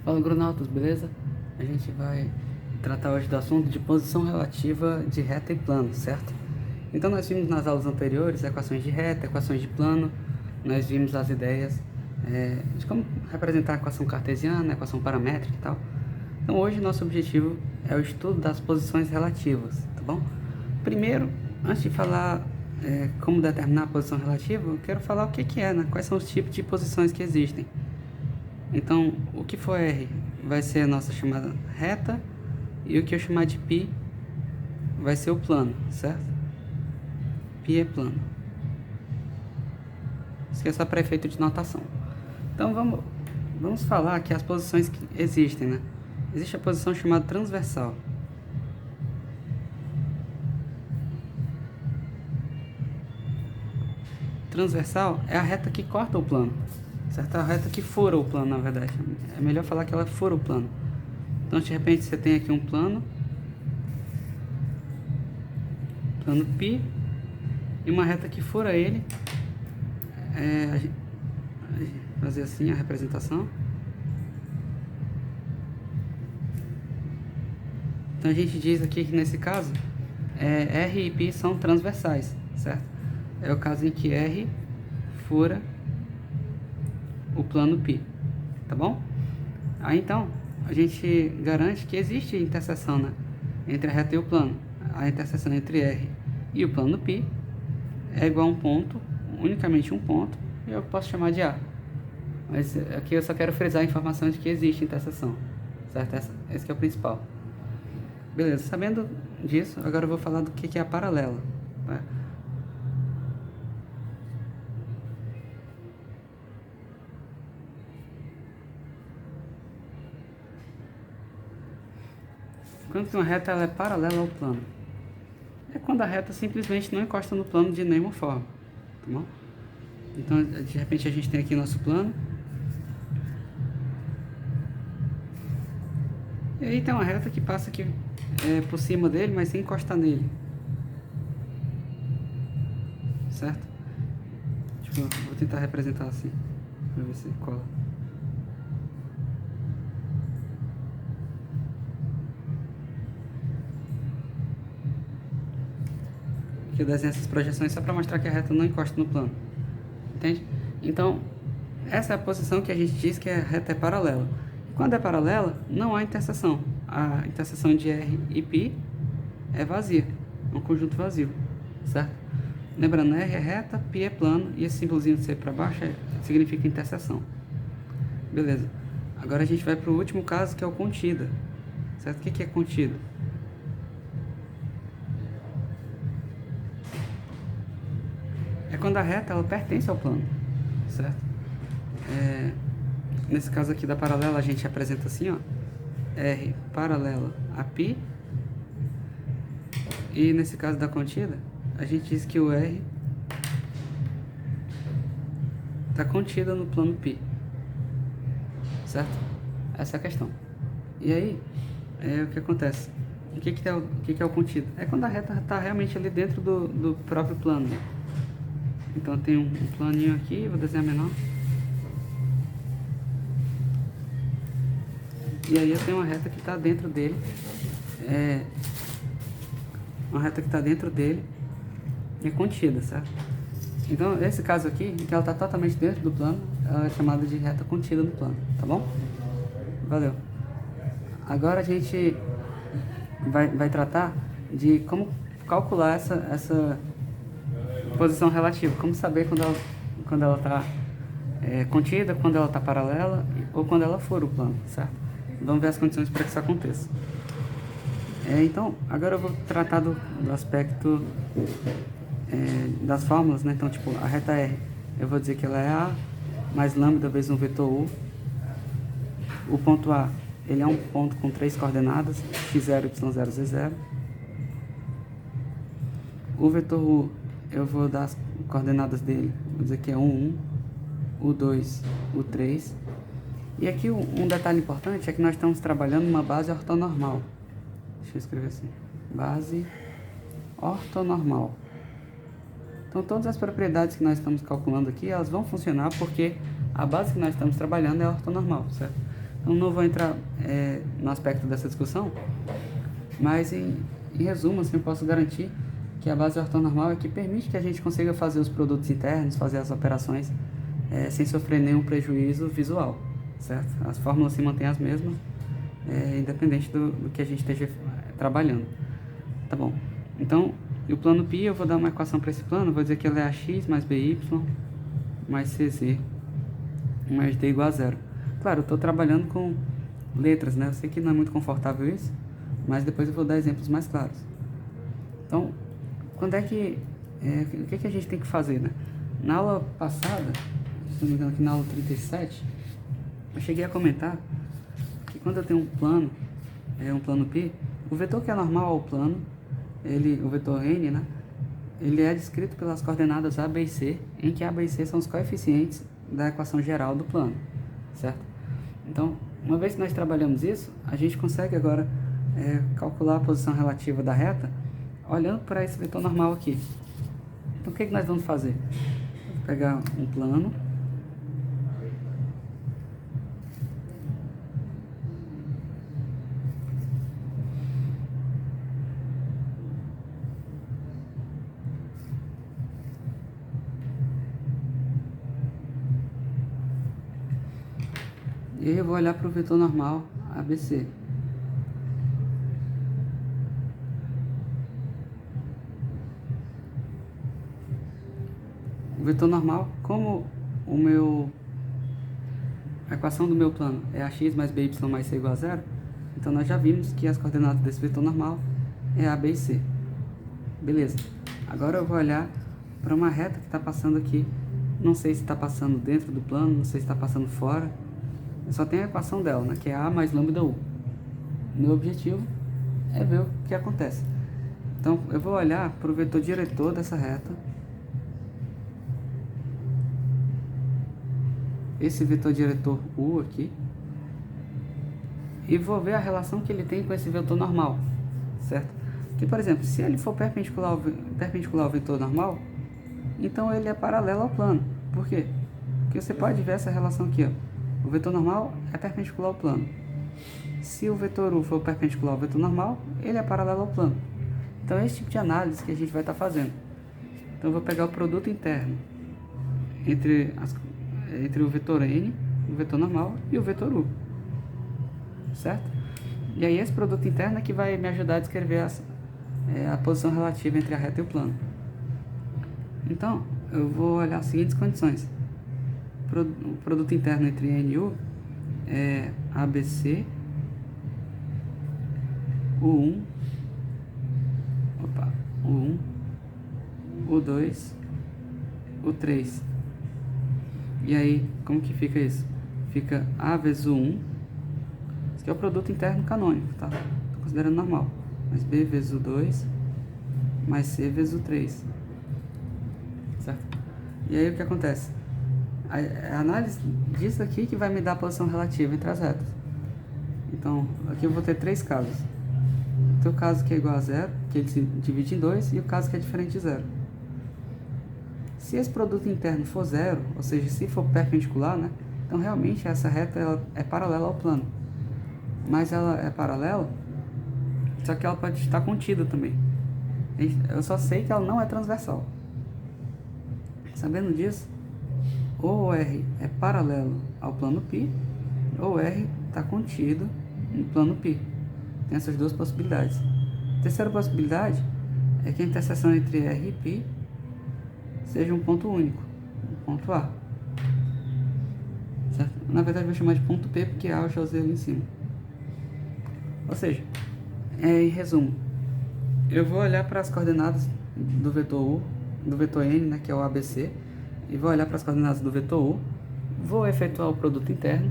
Fala, Grunautas, beleza? A gente vai tratar hoje do assunto de posição relativa de reta e plano, certo? Então nós vimos nas aulas anteriores equações de reta, equações de plano, nós vimos as ideias de como representar a equação cartesiana, a equação paramétrica e tal. Então hoje nosso objetivo é o estudo das posições relativas, tá bom? Primeiro, antes de falar como determinar a posição relativa, eu quero falar o que é, né? Quais são os tipos de posições que existem. Então, o que for R vai ser a nossa chamada reta e o que eu chamar de π vai ser o plano, certo? π é plano. Isso é só para efeito de notação. Então, vamos falar aqui as posições que existem, né? Existe a posição chamada transversal. Transversal é a reta que corta o plano, certo? É a reta que fura o plano, na verdade. É melhor falar que ela fura o plano. Então, de repente, você tem aqui um plano π, e uma reta que fura ele. Fazer assim a representação. Então, a gente diz aqui que, nesse caso, R e π são transversais, certo? É o caso em que R fura o plano π, tá bom? Aí, então, a gente garante que existe interseção, né, entre a reta e o plano. A interseção entre R e o plano π é igual a um ponto, unicamente um ponto, e eu posso chamar de A. Mas aqui eu só quero frisar a informação de que existe interseção, certo? Esse é o principal. Beleza, sabendo disso, agora eu vou falar do que é a paralela, tá? Quando uma reta ela é paralela ao plano, é quando a reta simplesmente não encosta no plano de nenhuma forma, tá bom? Então, de repente, a gente tem aqui nosso plano, e aí tem uma reta que passa aqui por cima dele, mas sem encostar nele, certo? Tipo, vou tentar representar assim, pra ver se cola. Aqui eu desenho essas projeções só para mostrar que a reta não encosta no plano, entende? Então, essa é a posição que a gente diz que a reta é paralela. Quando é paralela, não há interseção. A interseção de R e π é vazia, é um conjunto vazio, certo? Lembrando, R é reta, π é plano, e esse símbolozinho de C para baixo significa interseção. Beleza. Agora a gente vai para o último caso, que é o contida, certo? O que é contida? É quando a reta ela pertence ao plano, certo? Nesse caso aqui da paralela, a gente apresenta assim, ó, R paralela a π, e nesse caso da contida, a gente diz que o R está contida no plano π, certo? Essa é a questão. E aí, o que acontece? O que é o contido? É quando a reta está realmente ali dentro do próprio plano. Então tem um planinho aqui, vou desenhar menor. E aí eu tenho uma reta que está dentro dele. Uma reta que está dentro dele é contida, certo? Então esse caso aqui, em que ela está totalmente dentro do plano, ela é chamada de reta contida no plano, tá bom? Valeu. Agora a gente vai tratar de como calcular essa posição relativa, como saber quando ela está contida, quando ela está paralela ou quando ela for o plano, certo? Vamos ver as condições para que isso aconteça. Então, agora eu vou tratar do aspecto das fórmulas, né? Então, tipo, a reta R, eu vou dizer que ela é A mais lambda vezes um vetor U. O ponto A, ele é um ponto com 3 coordenadas, x0, y0, z0. O vetor U, eu vou dar as coordenadas dele, vou dizer que é 1, 1, U2, U3. E aqui um detalhe importante é que nós estamos trabalhando uma base ortonormal. Deixa eu escrever assim, base ortonormal. Então todas as propriedades que nós estamos calculando aqui, elas vão funcionar porque a base que nós estamos trabalhando é ortonormal, certo? Então não vou entrar no aspecto dessa discussão, mas em resumo, assim, eu posso garantir que a base ortonormal é que permite que a gente consiga fazer os produtos internos, fazer as operações sem sofrer nenhum prejuízo visual, certo? As fórmulas se mantêm as mesmas, independente do que a gente esteja trabalhando. Tá bom, então, e o plano π, eu vou dar uma equação para esse plano, vou dizer que ele é ax mais by mais cz mais d igual a zero. Claro, eu estou trabalhando com letras, né? Eu sei que não é muito confortável isso, mas depois eu vou dar exemplos mais claros. Então, quando é que... o que a gente tem que fazer, né? Na aula passada, se não me engano aqui na aula 37, eu cheguei a comentar que quando eu tenho um plano π, o vetor que é normal ao plano, o vetor n, né? Ele é descrito pelas coordenadas a, b e c, em que a, b e c são os coeficientes da equação geral do plano, certo? Então, uma vez que nós trabalhamos isso, a gente consegue agora calcular a posição relativa da reta olhando para esse vetor normal aqui. Então, o que nós vamos fazer? Vou pegar um plano, e aí eu vou olhar para o vetor normal ABC. O vetor normal, como a equação do meu plano é ax mais by mais c igual a zero, então nós já vimos que as coordenadas desse vetor normal é a, b e c. Beleza. Agora eu vou olhar para uma reta que está passando aqui. Não sei se está passando dentro do plano, não sei se está passando fora. Eu só tenho a equação dela, né, que é a mais lambda u. Meu objetivo é ver o que acontece. Então eu vou olhar para o vetor diretor dessa reta. Esse vetor diretor u aqui. E vou ver a relação que ele tem com esse vetor normal, certo? Que, por exemplo, se ele for perpendicular ao vetor normal, então ele é paralelo ao plano. Por quê? Porque você pode ver essa relação aqui, ó. O vetor normal é perpendicular ao plano. Se o vetor u for perpendicular ao vetor normal, ele é paralelo ao plano. Então é esse tipo de análise que a gente vai estar fazendo. Então eu vou pegar o produto interno entre o vetor n, o vetor normal e o vetor u, certo? E aí esse produto interno é que vai me ajudar a descrever a posição relativa entre a reta e o plano. Então eu vou olhar as seguintes condições. O produto interno entre n e u é ABC, U1, U1, U2, U3. E aí, como que fica isso? Fica A vezes U1, esse aqui é o produto interno canônico, tá? Estou considerando normal. Mais B vezes U2, mais C vezes U3. Certo? E aí o que acontece? A análise disso aqui que vai me dar a posição relativa entre as retas. Então, aqui eu vou ter três casos. Tem o caso que é igual a zero, que ele se divide em dois, e o caso que é diferente de zero. Se esse produto interno for zero, ou seja, se for perpendicular, né? Então, realmente, essa reta ela é paralela ao plano. Mas ela é paralela, só que ela pode estar contida também. Eu só sei que ela não é transversal. Sabendo disso, ou o R é paralelo ao plano π, ou o R está contido no plano π. Tem essas duas possibilidades. A terceira possibilidade é que a interseção entre R e π seja um ponto único, um ponto A. Certo? Na verdade, eu vou chamar de ponto P porque A eu já usei ali em cima. Ou seja, em resumo, eu vou olhar para as coordenadas do vetor U, do vetor N, né, que é o ABC, e vou olhar para as coordenadas do vetor U, vou efetuar o produto interno.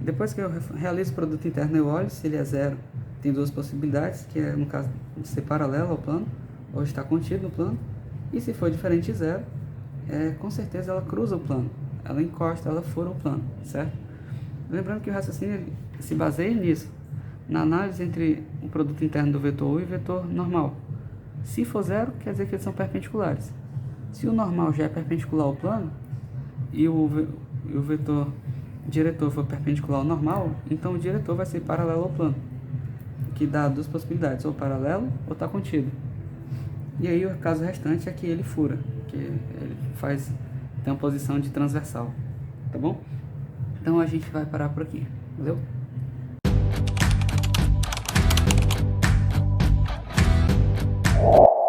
Depois que eu realizo o produto interno, eu olho se ele é zero. Tem duas possibilidades, que é no caso de ser paralelo ao plano, ou estar contido no plano. E se for diferente de zero, com certeza ela cruza o plano, ela encosta, ela fura o plano, certo? Lembrando que o raciocínio se baseia nisso, na análise entre o produto interno do vetor U e o vetor normal. Se for zero, quer dizer que eles são perpendiculares. Se o normal já é perpendicular ao plano, e o vetor diretor for perpendicular ao normal, então o diretor vai ser paralelo ao plano, que dá duas possibilidades, ou paralelo ou está contido. E aí o caso restante é que ele fura, que ele tem uma posição de transversal, tá bom? Então a gente vai parar por aqui, valeu? Oh.